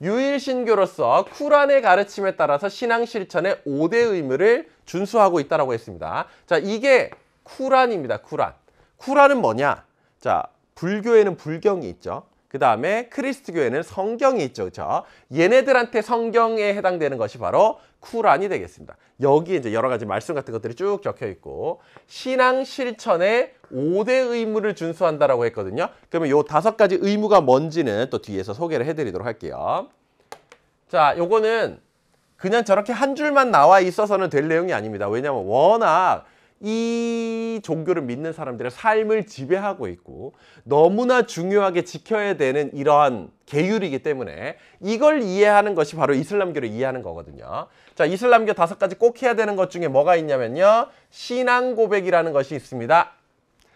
유일 신교로서 쿠란의 가르침에 따라서 신앙 실천의 5대 의무를 준수하고 있다라고 했습니다. 자, 이게 쿠란입니다. 쿠란. 쿠란은 뭐냐? 자, 불교에는 불경이 있죠. 그 다음에 크리스트교에는 성경이 있죠. 그렇죠? 얘네들한테 성경에 해당되는 것이 바로 쿠란이 되겠습니다. 여기에 이제 여러 가지 말씀 같은 것들이 쭉 적혀 있고 신앙 실천의 5대 의무를 준수한다라고 했거든요. 그러면 요 5가지 의무가 뭔지는 또 뒤에서 소개를 해드리도록 할게요. 자, 요거는 그냥 저렇게 한 줄만 나와 있어서는 될 내용이 아닙니다. 왜냐하면 워낙 이 종교를 믿는 사람들의 삶을 지배하고 있고 너무나 중요하게 지켜야 되는 이러한 계율이기 때문에 이걸 이해하는 것이 바로 이슬람교를 이해하는 거거든요. 자, 이슬람교 5가지 꼭 해야 되는 것 중에 뭐가 있냐면요. 신앙 고백이라는 것이 있습니다.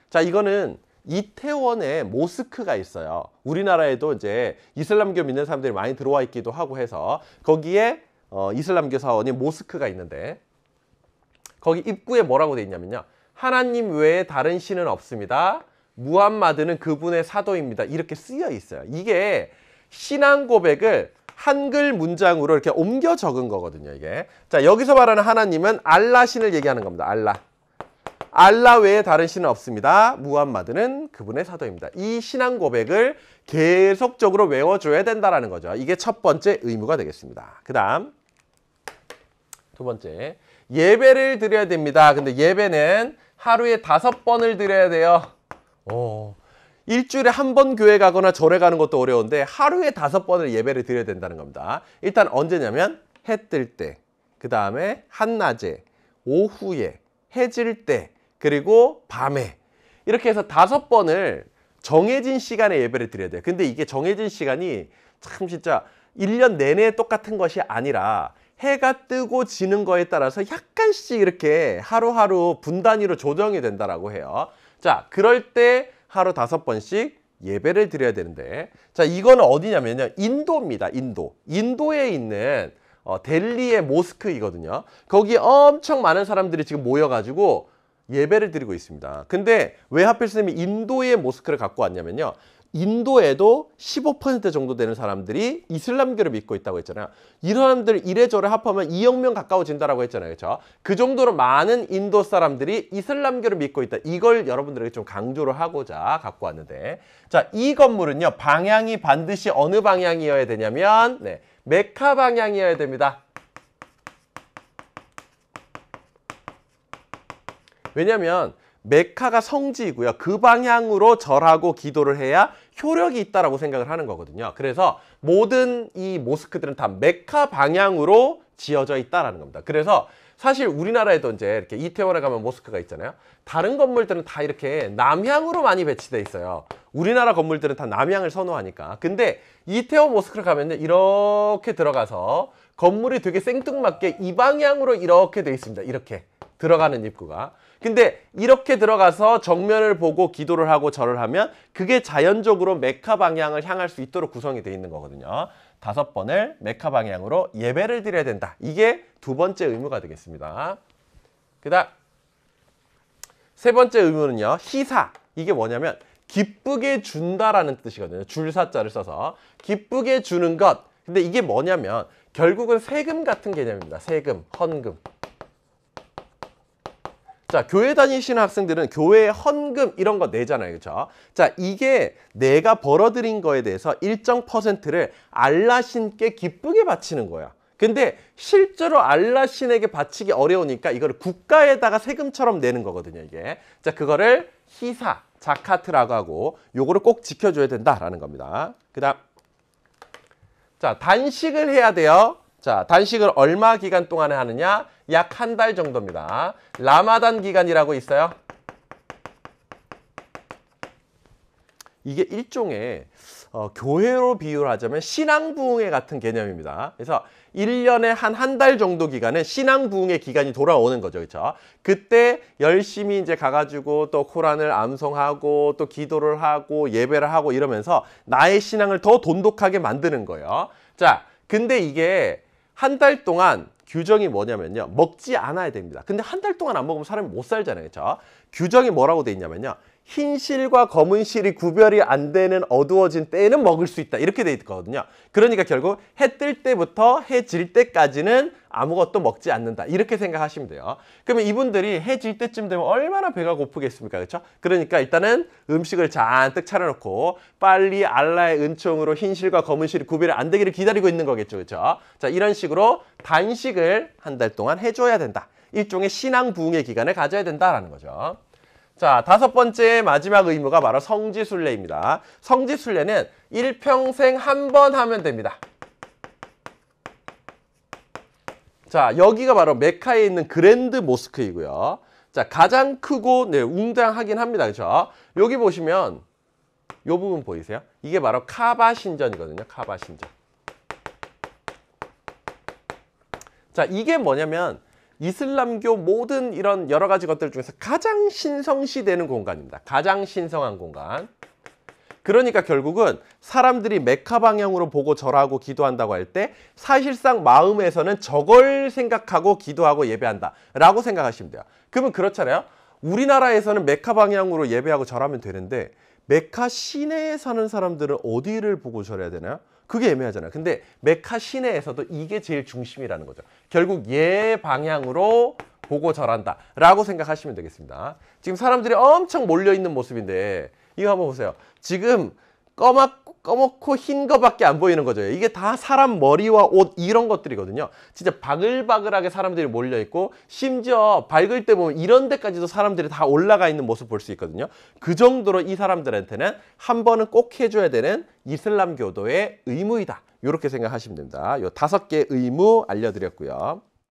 자, 이거는 이태원에 모스크가 있어요. 우리나라에도 이제 이슬람교 믿는 사람들이 많이 들어와 있기도 하고 해서 거기에 이슬람교 사원이 모스크가 있는데 거기 입구에 뭐라고 돼 있냐면요. 하나님 외에 다른 신은 없습니다. 무함마드는 그분의 사도입니다. 이렇게 쓰여 있어요. 이게 신앙 고백을 한글 문장으로 이렇게 옮겨 적은 거거든요. 이게. 자, 여기서 말하는 하나님은 알라 신을 얘기하는 겁니다. 알라. 알라 외에 다른 신은 없습니다. 무함마드는 그분의 사도입니다. 이 신앙 고백을 계속적으로 외워줘야 된다는 거죠. 이게 첫 번째 의무가 되겠습니다. 그 다음 두 번째, 예배를 드려야 됩니다. 근데 예배는 하루에 5번을 드려야 돼요. 일주일에 한 번 교회 가거나 절에 가는 것도 어려운데 하루에 5번을 예배를 드려야 된다는 겁니다. 일단 언제냐면 해 뜰 때, 그 다음에 한낮에, 오후에, 해 질 때, 그리고 밤에 이렇게 해서 5번을 정해진 시간에 예배를 드려야 돼요. 근데 이게 정해진 시간이 참 진짜 1년 내내 똑같은 것이 아니라 해가 뜨고 지는 거에 따라서 약간씩 이렇게 하루하루 분단위로 조정이 된다라고 해요. 자, 그럴 때 하루 5번씩 예배를 드려야 되는데, 자, 이거는 어디냐면요. 인도입니다. 인도. 인도에 있는 델리의 모스크이거든요. 거기에 엄청 많은 사람들이 지금 모여가지고 예배를 드리고 있습니다. 근데 왜 하필 선생님이 인도의 모스크를 갖고 왔냐면요. 인도에도 15% 정도 되는 사람들이 이슬람교를 믿고 있다고 했잖아요. 이 사람들 이래저래 합하면 2억 명 가까워진다라고 했잖아요. 그렇죠? 그 정도로 많은 인도 사람들이 이슬람교를 믿고 있다. 이걸 여러분들에게 좀 강조를 하고자 갖고 왔는데, 자, 이 건물은요. 방향이 반드시 어느 방향이어야 되냐면 메카 방향이어야 됩니다. 왜냐면 메카가 성지이고요. 그 방향으로 절하고 기도를 해야 효력이 있다라고 생각을 하는 거거든요. 그래서 모든 이 모스크들은 다 메카 방향으로 지어져 있다라는 겁니다. 그래서 사실 우리나라에도 이제 이렇게 이태원에 가면 모스크가 있잖아요. 다른 건물들은 다 이렇게 남향으로 많이 배치돼 있어요. 우리나라 건물들은 다 남향을 선호하니까. 근데 이태원 모스크를 가면요. 이렇게 들어가서 건물이 되게 생뚱맞게 이 방향으로 이렇게 돼 있습니다. 이렇게 들어가는 입구가. 근데 이렇게 들어가서 정면을 보고 기도를 하고 절을 하면 그게 자연적으로 메카 방향을 향할 수 있도록 구성이 되어 있는 거거든요. 5번을 메카 방향으로 예배를 드려야 된다. 이게 두 번째 의무가 되겠습니다. 그다음 세 번째 의무는요. 희사. 이게 뭐냐면 기쁘게 준다라는 뜻이거든요. 줄사자를 써서 기쁘게 주는 것. 근데 이게 뭐냐면 결국은 세금 같은 개념입니다. 세금, 헌금. 자, 교회 다니시는 학생들은 교회 헌금 이런 거 내잖아요. 그렇죠? 자, 이게 내가 벌어들인 거에 대해서 일정 퍼센트를 알라 신께 기쁘게 바치는 거야. 근데 실제로 알라 신에게 바치기 어려우니까 이거를 국가에다가 세금처럼 내는 거거든요, 이게. 자, 그거를 희사, 자카트라고 하고 요거를 꼭 지켜줘야 된다라는 겁니다. 그다음 자, 단식을 해야 돼요. 자, 단식을 얼마 기간 동안에 하느냐? 약 1달 정도입니다. 라마단 기간이라고 있어요. 이게 일종의 교회로 비유를 하자면 신앙부흥회 같은 개념입니다. 그래서 1년에 한 달 정도 기간은 신앙부흥회 기간이 돌아오는 거죠. 그렇죠? 그때 열심히 이제 가가지고 또 코란을 암송하고 또 기도를 하고 예배를 하고 이러면서 나의 신앙을 더 돈독하게 만드는 거예요. 자, 근데 이게 한 달 동안 규정이 뭐냐면요. 먹지 않아야 됩니다. 근데 한 달 동안 안 먹으면 사람이 못 살잖아요. 그렇죠? 규정이 뭐라고 돼 있냐면요. 흰 실과 검은 실이 구별이 안 되는 어두워진 때에는 먹을 수 있다. 이렇게 돼 있거든요. 그러니까 결국 해 뜰 때부터 해 질 때까지는 아무것도 먹지 않는다. 이렇게 생각하시면 돼요. 그러면 이분들이 해 질 때쯤 되면 얼마나 배가 고프겠습니까? 그렇죠? 그러니까 일단은 음식을 잔뜩 차려놓고 빨리 알라의 은총으로 흰 실과 검은 실이 구별이 안 되기를 기다리고 있는 거겠죠. 그렇죠? 자, 이런 식으로 단식을 한 달 동안 해줘야 된다. 일종의 신앙 부흥의 기간을 가져야 된다라는 거죠. 자, 다섯 번째 마지막 의무가 바로 성지순례입니다. 성지순례는 일평생 한 번 하면 됩니다. 자, 여기가 바로 메카에 있는 그랜드 모스크이고요. 자, 가장 크고 웅장하긴 합니다. 그렇죠? 여기 보시면 이 부분 보이세요? 이게 바로 카바 신전이거든요. 카바 신전. 자, 이게 뭐냐면 이슬람교 모든 이런 여러 가지 것들 중에서 가장 신성시되는 공간입니다. 가장 신성한 공간. 그러니까 결국은 사람들이 메카 방향으로 보고 절하고 기도한다고 할 때 사실상 마음에서는 저걸 생각하고 기도하고 예배한다 라고 생각하시면 돼요. 그러면 그렇잖아요. 우리나라에서는 메카 방향으로 예배하고 절하면 되는데 메카 시내에 사는 사람들은 어디를 보고 절해야 되나요? 그게 애매하잖아요. 근데 메카 시내에서도 이게 제일 중심이라는 거죠. 결국 얘 방향으로 보고 절한다 라고 생각하시면 되겠습니다. 지금 사람들이 엄청 몰려있는 모습인데 이거 한번 보세요. 지금 검었고 흰 거밖에 안 보이는 거죠. 이게 다 사람 머리와 옷 이런 것들이거든요. 진짜 바글바글하게 사람들이 몰려있고 심지어 밝을 때 보면 이런 데까지도 사람들이 다 올라가 있는 모습 볼 수 있거든요. 그 정도로 이 사람들한테는 한 번은 꼭 해줘야 되는 이슬람교도의 의무이다. 이렇게 생각하시면 됩니다. 요 5개 의무 알려드렸고요.